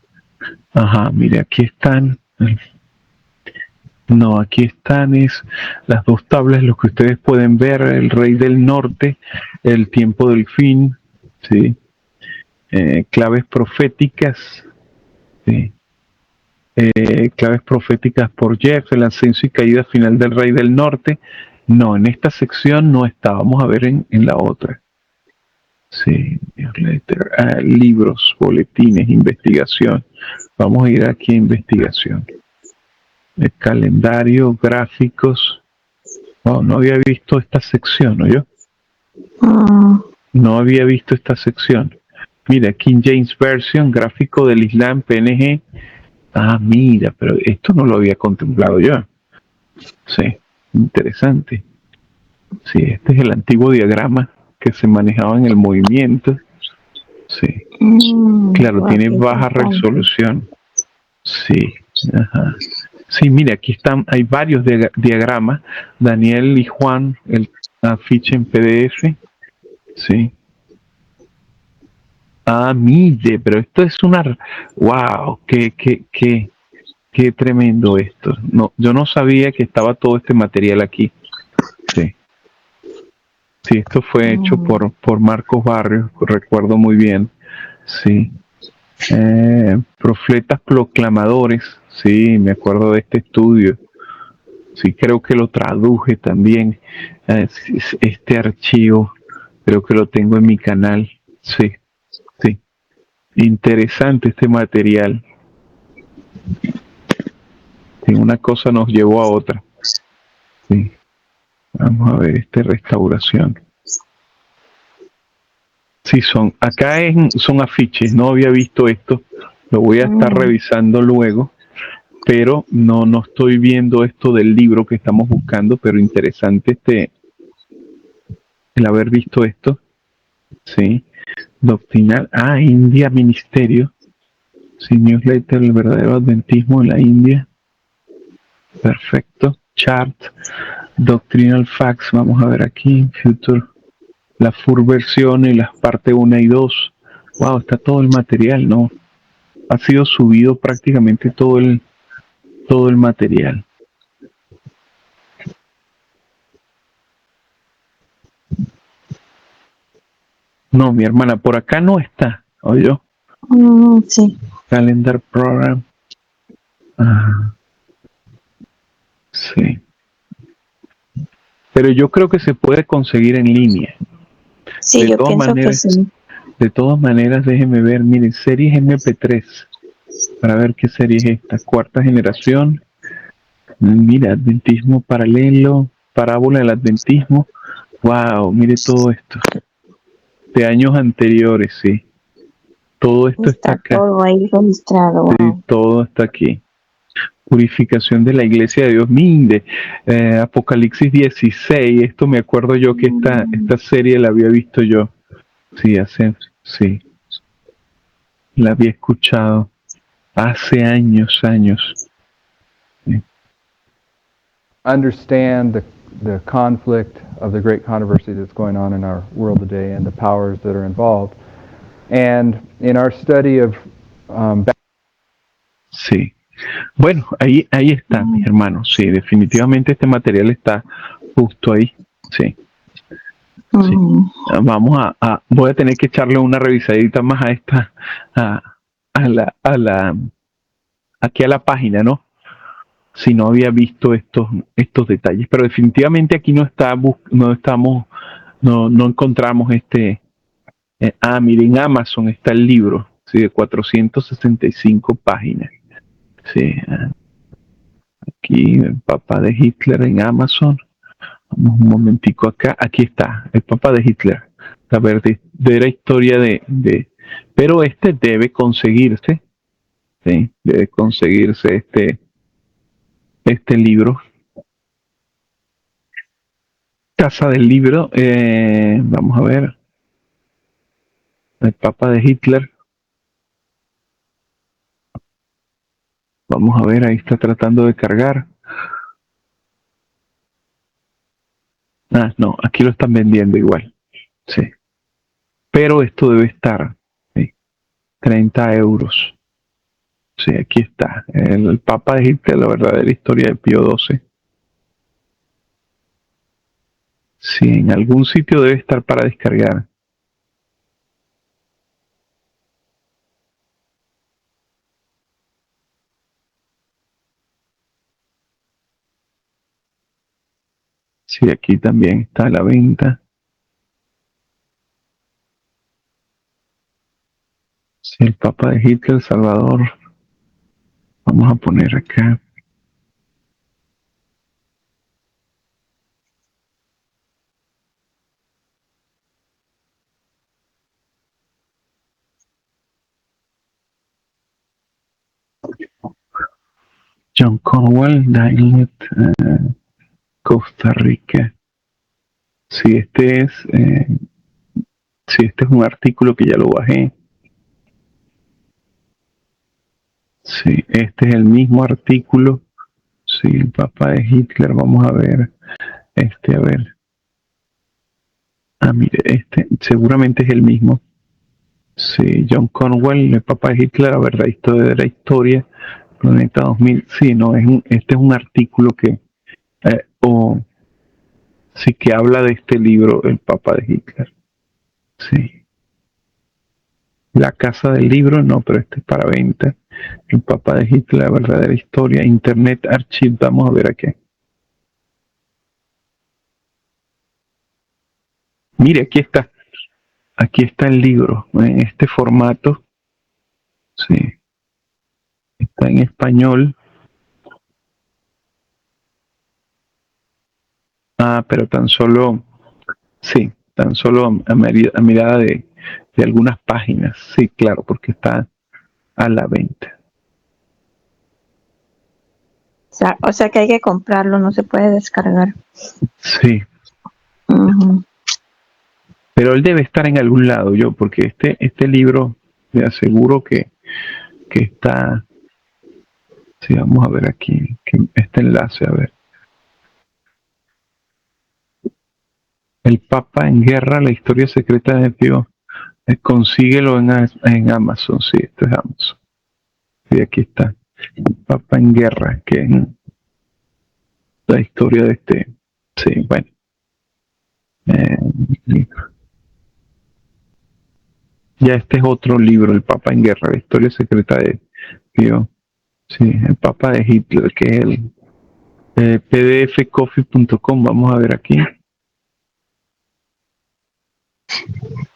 Ajá, mire, aquí están. No, aquí están es las dos tablas, lo que ustedes pueden ver, el Rey del Norte, el tiempo del fin, sí. Claves proféticas, sí. Claves proféticas por Jeff, el ascenso y caída final del Rey del Norte. No, en esta sección no está, vamos a ver en la otra. Sí, newsletter, libros, boletines, investigación. Vamos a ir aquí a investigación. El calendario, gráficos. Wow, no había visto esta sección, ¿no? No había visto esta sección. Mira, King James Version, gráfico del Islam, PNG. Ah, mira, pero esto no lo había contemplado yo. Sí, interesante. Sí, este es el antiguo diagrama que se manejaba en el movimiento. Sí. Claro, tiene baja resolución. Sí. Ajá. Sí, mire, aquí están, hay varios diagramas. Daniel y Juan, el afiche en PDF. Sí. Ah, mire, pero esto es una... ¡Wow! ¡Qué tremendo esto! No, yo no sabía que estaba todo este material aquí. Sí. Sí, esto fue hecho por Marcos Barrios, recuerdo muy bien. Sí. Profetas proclamadores, sí, me acuerdo de este estudio. Sí, creo que lo traduje también. Este archivo, creo que lo tengo en mi canal. Sí, sí. Interesante este material. Sí, una cosa nos llevó a otra. Sí. Vamos a ver restauración. Sí, son afiches, no había visto esto, lo voy a estar revisando luego, pero no estoy viendo esto del libro que estamos buscando, pero interesante el haber visto esto. Sí, doctrinal, India Ministerio, sí, newsletter, el verdadero adventismo en la India, perfecto, chart, doctrinal facts, vamos a ver aquí, future, la FUR versión y las parte 1 y 2, wow, está todo el material, ¿no? Ha sido subido prácticamente todo el material. No, mi hermana, por acá no está, ¿oyó? Sí. Calendar Program. Sí. Pero yo creo que se puede conseguir en línea. Sí, yo pienso que sí. De todas maneras, déjenme ver, miren, series MP3. Para ver qué serie es esta. Cuarta generación. Mira, Adventismo paralelo, parábola del Adventismo. Wow, mire todo esto. De años anteriores, sí. Todo esto está acá. Todo ahí registrado. Wow. Sí, todo está aquí. Purificación de la Iglesia de Dios. Mire, Apocalipsis 16. Esto me acuerdo yo que esta serie la había visto yo. Sí. La había escuchado hace años. Sí. Understand the conflict of the great controversy that's going on in our world today and the powers that are involved. And in our study of sí. Bueno, ahí está, mis hermanos. Sí, definitivamente este material está justo ahí. Sí. Sí. Vamos voy a tener que echarle una revisadita más a esta, aquí a la página, ¿no? Si no había visto estos detalles, pero definitivamente aquí no encontramos miren, en Amazon está el libro, sí, de 465 páginas. Sí, aquí el Papa de Hitler en Amazon. Vamos un momentico acá. Aquí está, el Papa de Hitler. la verdadera historia pero este debe conseguirse, ¿sí? Debe conseguirse este libro. Casa del Libro, vamos a ver, el Papa de Hitler. Vamos a ver, ahí está tratando de cargar. Ah, no, aquí lo están vendiendo igual. Sí. Pero esto debe estar, ¿sí? 30 euros. Sí, aquí está. El Papa de Hitler, la verdadera historia de Pío XII. Sí, en algún sitio debe estar para descargar. Sí, aquí también está a la venta. Sí, el Papa de Hitler, Salvador. Vamos a poner acá. John Cornwell, Dialect, Costa Rica. Sí, este es un artículo que ya lo bajé. Sí, este es el mismo artículo. Sí, el Papa de Hitler, vamos a ver. A ver. Ah, mire, seguramente es el mismo. Sí, John Cornwell, el Papa de Hitler, a ver, la historia, Planeta 2000. Sí, no, este es un artículo sí, que habla de este libro, el Papa de Hitler. Sí. La Casa del Libro, no, pero este es para venta. El Papa de Hitler, la verdadera historia. Internet Archive, vamos a ver aquí. Mire, aquí está. Aquí está el libro, en este formato. Sí, está en español. Ah, pero tan solo a mirada de algunas páginas. Sí, claro, porque está a la venta. O sea que hay que comprarlo, no se puede descargar. Sí, Ujú. pero él debe estar en algún lado, porque este libro, te aseguro que está. Sí, vamos a ver aquí, este enlace, a ver. El Papa en Guerra, la historia secreta de Pío. Consíguelo en Amazon, sí, esto es Amazon. Sí, aquí está. El Papa en Guerra, que es la historia de sí, bueno. Ya este es otro libro, El Papa en Guerra, la historia secreta de Pío. Sí, el Papa de Hitler, que es el pdfcoffee.com, vamos a ver aquí.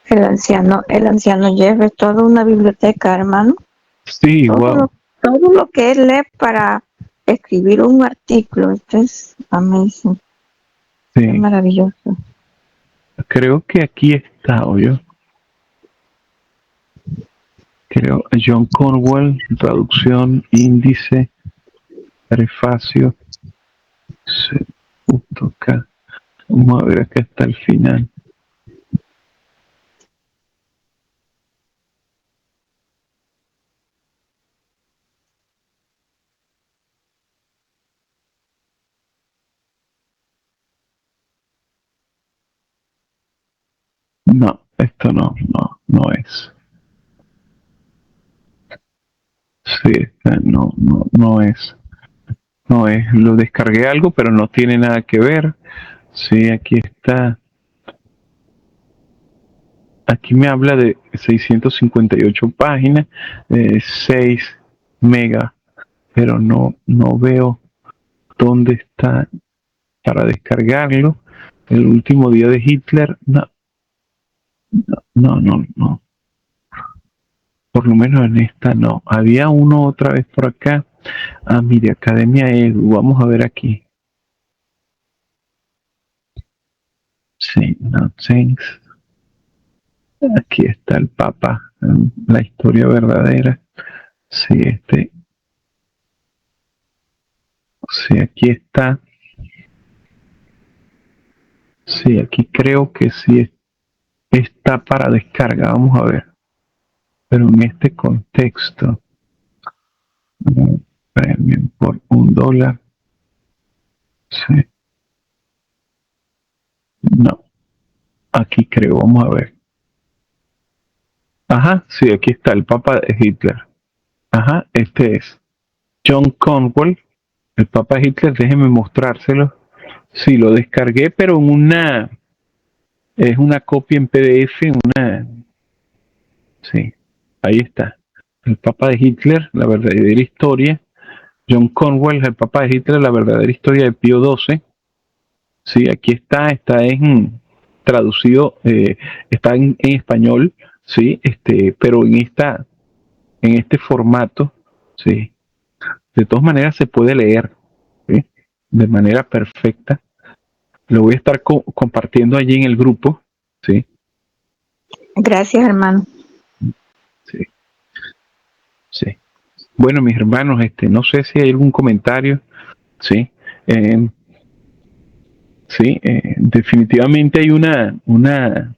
El anciano Jeff es toda una biblioteca, hermano. Sí, wow. Todo lo que él lee para escribir un artículo, esto es amazing. Sí. Es maravilloso. Creo que aquí está, oye. Creo, John Cornwell, traducción, índice, prefacio. Acá. Vamos a ver acá está el final. No, esto no es. Sí, no es. No es. Lo descargué algo, pero no tiene nada que ver. Sí, aquí está. Aquí me habla de 658 páginas, 6 megas, pero no veo dónde está para descargarlo. El último día de Hitler, no. Por lo menos en esta no. Había uno otra vez por acá. Ah, mire, Academia Edu. Vamos a ver aquí. Sí, no, thanks. Aquí está el Papa, la historia verdadera. Sí, sí, aquí está. Sí, aquí creo que sí está para descarga. Vamos a ver. Pero en este contexto, premium por $1. Sí, no. Aquí creo, vamos a ver. Ajá, sí, aquí está el Papa de Hitler. Ajá, este es John Conwell, el Papa de Hitler. Déjeme mostrárselo. Sí, lo descargué, pero es una copia en PDF, sí, ahí está. El Papa de Hitler, la verdadera historia. John Conwell, el Papa de Hitler, la verdadera historia de Pío XII. Sí, aquí está traducido, está en español, sí, pero en este formato, sí. De todas maneras se puede leer, ¿sí? De manera perfecta. Lo voy a estar compartiendo allí en el grupo, sí. Gracias, hermano. Sí, sí. Bueno, mis hermanos, no sé si hay algún comentario, sí. Sí, definitivamente hay una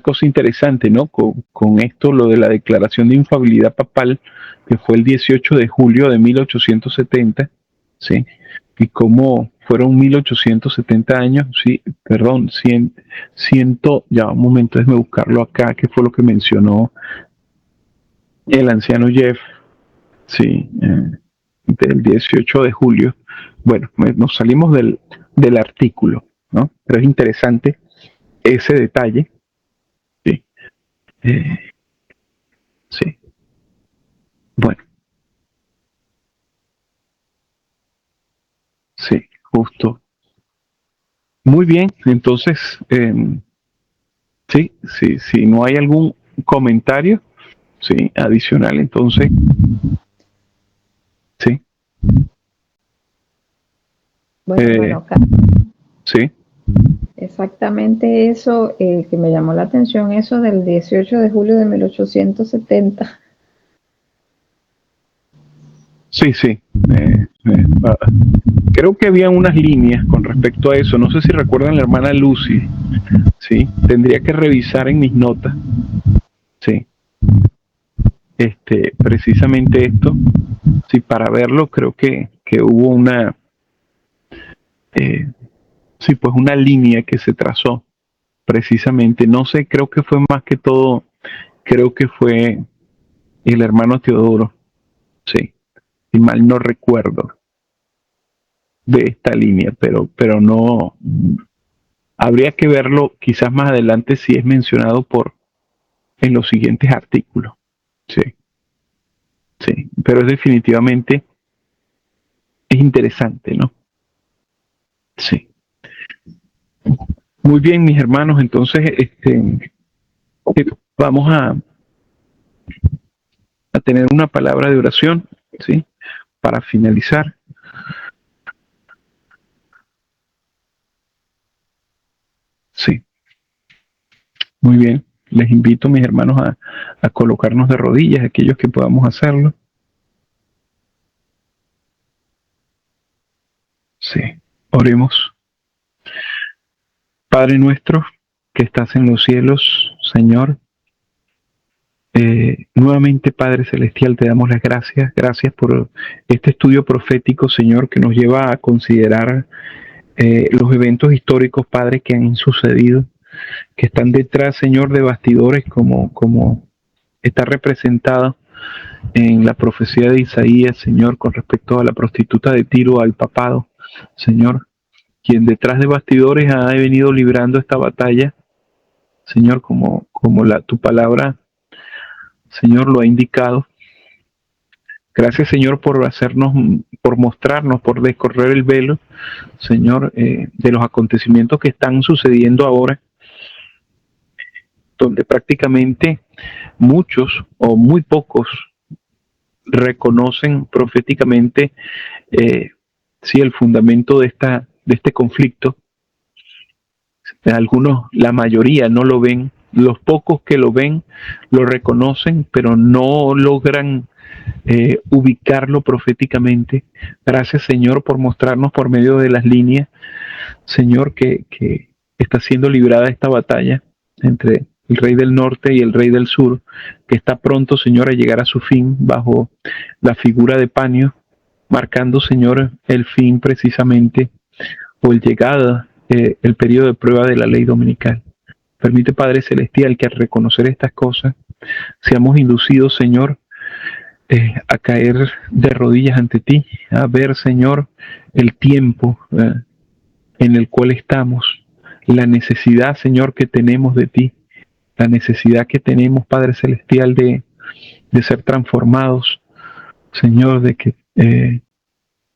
cosa interesante, ¿no? Con esto, lo de la declaración de infalibilidad papal, que fue el 18 de julio de 1870, ¿sí? Y cómo fueron 1870 años, sí, perdón, ya un momento, déjame buscarlo acá, que fue lo que mencionó el anciano Jeff, sí, del 18 de julio. Bueno, nos salimos del artículo, ¿no? Pero es interesante ese detalle, sí. Eh, sí. Bueno, sí, justo. Muy bien, entonces, sí, sí, si no hay algún comentario, sí, adicional, entonces, sí, Bueno, hermano, sí, exactamente eso que me llamó la atención, eso del 18 de julio de 1870. sí, sí. Creo que había unas líneas con respecto a eso. No sé si recuerdan la hermana Lucy. Sí, tendría que revisar en mis notas. Sí, precisamente esto. Sí, para verlo creo que hubo sí, pues una línea que se trazó precisamente. No sé, creo que fue más que todo, creo que fue el hermano Teodoro. Sí, si mal no recuerdo de esta línea, pero no. Habría que verlo quizás más adelante si es mencionado en los siguientes artículos. Sí, sí, pero es definitivamente es interesante, ¿no? Sí. Muy bien, mis hermanos, entonces vamos a tener una palabra de oración, ¿sí? Para finalizar. Sí, muy bien. Les invito, mis hermanos, a colocarnos de rodillas, aquellos que podamos hacerlo. Sí, oremos. Padre nuestro, que estás en los cielos, Señor, nuevamente, Padre Celestial, te damos las gracias. Gracias por este estudio profético, Señor, que nos lleva a considerar los eventos históricos, Padre, que han sucedido, que están detrás, Señor, de bastidores como está representado en la profecía de Isaías, Señor, con respecto a la prostituta de Tiro, al papado, Señor, quien detrás de bastidores ha venido librando esta batalla, Señor, como tu palabra, Señor, lo ha indicado. Gracias, Señor, por mostrarnos, por descorrer el velo, Señor, de los acontecimientos que están sucediendo ahora, donde prácticamente muchos o muy pocos reconocen proféticamente sí, el fundamento de este conflicto. Algunos, la mayoría, no lo ven los pocos que lo ven lo reconocen, pero no logran ubicarlo proféticamente. Gracias, Señor, por mostrarnos por medio de las líneas, Señor, que está siendo librada esta batalla entre el rey del norte y el rey del sur, que está pronto, Señor, a llegar a su fin bajo la figura de Panio, marcando, Señor, el fin precisamente, o el llegada, el periodo de prueba de la ley dominical. Permite, Padre Celestial, que al reconocer estas cosas seamos inducidos, Señor, a caer de rodillas ante ti, a ver, Señor, el tiempo en el cual estamos, la necesidad, Señor, que tenemos de ti, la necesidad que tenemos, Padre Celestial, de ser transformados, Señor, de que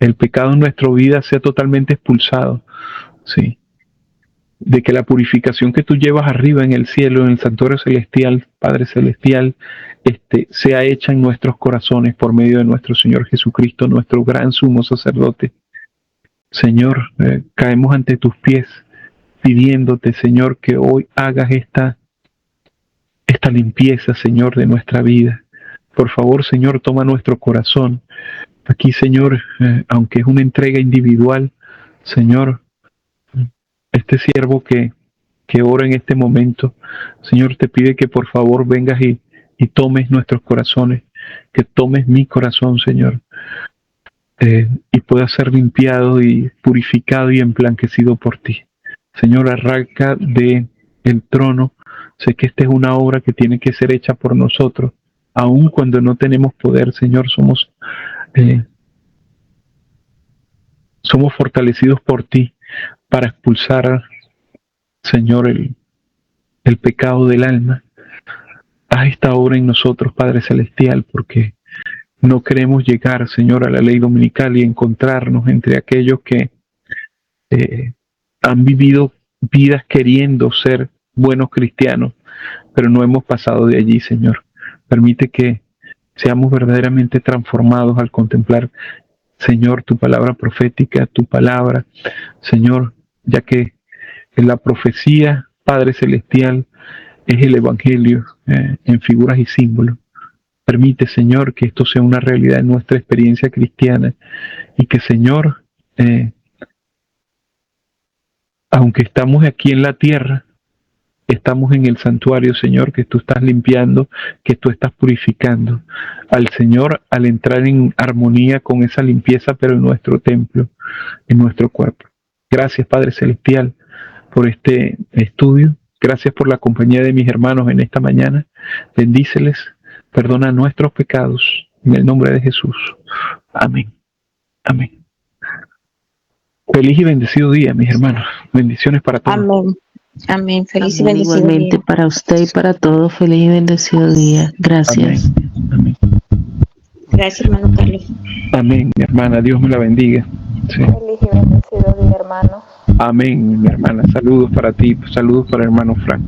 el pecado en nuestra vida sea totalmente expulsado, sí, de que la purificación que tú llevas arriba en el cielo, en el santuario celestial, Padre Celestial, sea hecha en nuestros corazones por medio de nuestro Señor Jesucristo, nuestro gran sumo sacerdote. Señor, caemos ante tus pies pidiéndote, Señor, que hoy hagas esta limpieza, Señor, de nuestra vida. Por favor, Señor, toma nuestro corazón. Aquí, Señor, aunque es una entrega individual, Señor, este siervo que ora en este momento, Señor, te pide que por favor vengas y tomes nuestros corazones, que tomes mi corazón, Señor, y pueda ser limpiado y purificado y emblanquecido por ti. Señor, arranca de el trono. Sé que esta es una obra que tiene que ser hecha por nosotros, aun cuando no tenemos poder, Señor, somos fortalecidos por ti para expulsar, Señor, el pecado del alma. Haz esta obra en nosotros, Padre Celestial, porque no queremos llegar, Señor, a la ley dominical y encontrarnos entre aquellos que han vivido vidas queriendo ser buenos cristianos, pero no hemos pasado de allí, Señor. Permite que seamos verdaderamente transformados al contemplar, Señor, tu palabra profética, tu palabra, Señor, ya que en la profecía, Padre Celestial, es el Evangelio en figuras y símbolos. Permite, Señor, que esto sea una realidad en nuestra experiencia cristiana y que, Señor, aunque estamos aquí en la tierra, estamos en el santuario, Señor, que tú estás limpiando, que tú estás purificando. Al Señor, al entrar en armonía con esa limpieza, pero en nuestro templo, en nuestro cuerpo. Gracias, Padre Celestial, por este estudio. Gracias por la compañía de mis hermanos en esta mañana. Bendíceles, perdona nuestros pecados, en el nombre de Jesús. Amén. Amén. Feliz y bendecido día, mis hermanos. Bendiciones para todos. Amén. Amén. Feliz y Amén, bendecido igualmente día. para usted y para todos, feliz y bendecido día. Gracias. Amén. Amén. Gracias, hermano Carlos. Amén, mi hermana. Dios me la bendiga. Sí. Feliz y bendecido día, hermano. Amén, mi hermana. Saludos para ti. Saludos para el hermano Frank.